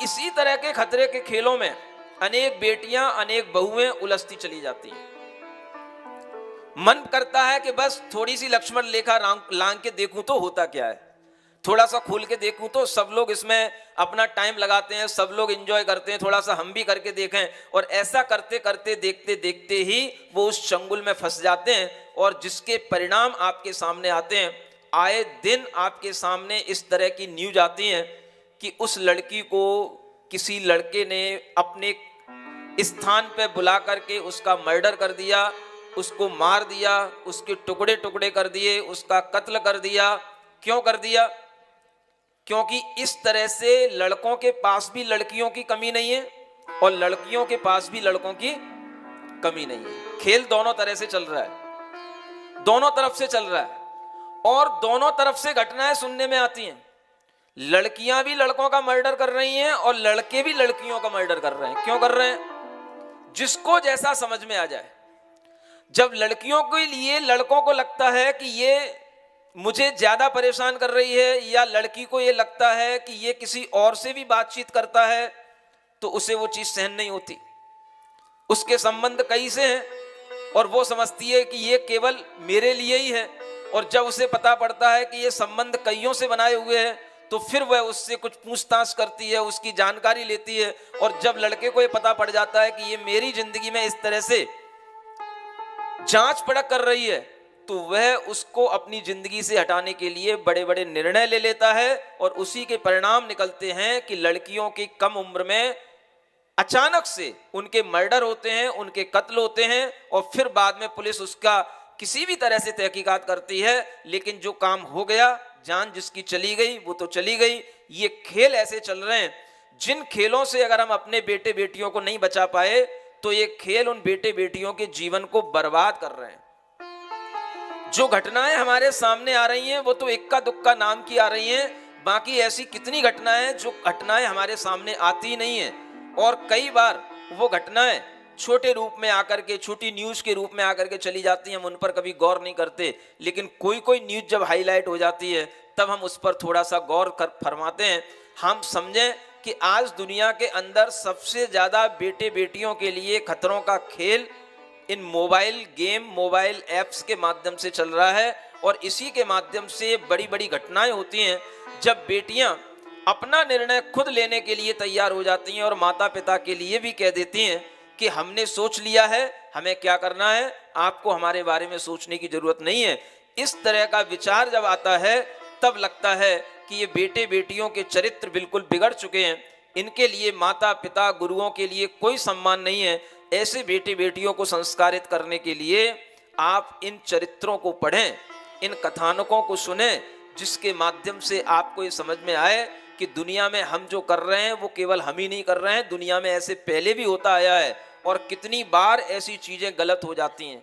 इसी तरह के खतरे के खेलों में अनेक बेटियां, अनेक बहुएं उलझती चली जाती हैं। मन करता है कि बस थोड़ी सी लक्ष्मण रेखा लांग के देखूं तो होता क्या है, थोड़ा सा खोल के देखूं तो सब लोग इसमें अपना टाइम लगाते हैं, सब लोग एंजॉय करते हैं, थोड़ा सा हम भी करके देखें। और ऐसा करते करते देखते देखते ही वो उस चंगुल में फंस जाते हैं और जिसके परिणाम आपके सामने आते हैं। आए दिन आपके सामने इस तरह की न्यूज आती हैं कि उस लड़की को किसी लड़के ने अपने स्थान पे बुला करके उसका मर्डर कर दिया, उसको मार दिया, उसके टुकड़े टुकड़े कर दिए, उसका कत्ल कर दिया। क्यों कर दिया? क्योंकि इस तरह से लड़कों के पास भी लड़कियों की कमी नहीं है और लड़कियों के पास भी लड़कों की कमी नहीं है। खेल दोनों तरह से चल रहा है, दोनों तरफ से चल रहा है और दोनों तरफ से घटनाएं सुनने में आती हैं। लड़कियां भी लड़कों का मर्डर कर रही हैं और लड़के भी लड़कियों का मर्डर कर रहे हैं। क्यों कर रहे हैं? जिसको जैसा समझ में आ जाए। जब लड़कियों के लिए लड़कों को लगता है कि ये मुझे ज्यादा परेशान कर रही है, या लड़की को ये लगता है कि ये किसी और से भी बातचीत करता है, तो उसे वो चीज सहन नहीं होती। उसके संबंध कई से हैं और वो समझती है कि ये केवल मेरे लिए ही है। और जब उसे पता पड़ता है कि ये संबंध कईयों से बनाए हुए हैं, तो फिर वह उससे कुछ पूछताछ करती है, उसकी जानकारी लेती है। और जब लड़के को ये पता पड़ जाता है कि ये मेरी जिंदगी में इस तरह से जांच पड़क कर रही है, तो वह उसको अपनी जिंदगी से हटाने के लिए बड़े बड़े निर्णय ले लेता है। और उसी के परिणाम निकलते हैं कि लड़कियों की कम उम्र में अचानक से उनके मर्डर होते हैं, उनके कत्ल होते हैं और फिर बाद में पुलिस उसका किसी भी तरह से तहकीकात करती है। लेकिन जो काम हो गया, जान जिसकी चली गई वो तो चली गई। ये खेल ऐसे चल रहे हैं जिन खेलों से अगर हम अपने बेटे बेटियों को नहीं बचा पाए, तो ये खेल उन बेटे बेटियों के जीवन को बर्बाद कर रहे हैं। जो घटनाएं हमारे सामने आ रही हैं वो तो इक्का दुक्का नाम की आ रही हैं, बाकी ऐसी कितनी घटनाएं जो घटनाएं हमारे सामने आती ही नहीं है। और कई बार वो घटनाएं छोटे रूप में आकर के, छोटी न्यूज के रूप में आकर के चली जाती हैं, हम उन पर कभी गौर नहीं करते। लेकिन कोई कोई न्यूज जब हाईलाइट हो जाती है तब हम उस पर थोड़ा सा गौर कर फरमाते हैं। हम समझें कि आज दुनिया के अंदर सबसे ज्यादा बेटे बेटियों के लिए खतरों का खेल इन मोबाइल गेम, मोबाइल ऐप्स के माध्यम से चल रहा है। और इसी के माध्यम से बड़ी बड़ी घटनाएं होती हैं जब बेटियां अपना निर्णय खुद लेने के लिए तैयार हो जाती हैं और माता पिता के लिए भी कह देती हैं कि हमने सोच लिया है, हमें क्या करना है, आपको हमारे बारे में सोचने की जरूरत नहीं है। इस तरह का विचार जब आता है तब लगता है कि ये बेटे बेटियों के चरित्र बिल्कुल बिगड़ चुके हैं, इनके लिए माता पिता गुरुओं के लिए कोई सम्मान नहीं है। ऐसे बेटे बेटियों को संस्कारित करने के लिए आप इन चरित्रों को पढ़ें, इन कथानकों को सुनें, जिसके माध्यम से आपको ये समझ में आए कि दुनिया में हम जो कर रहे हैं वो केवल हम ही नहीं कर रहे हैं, दुनिया में ऐसे पहले भी होता आया है और कितनी बार ऐसी चीजें गलत हो जाती हैं।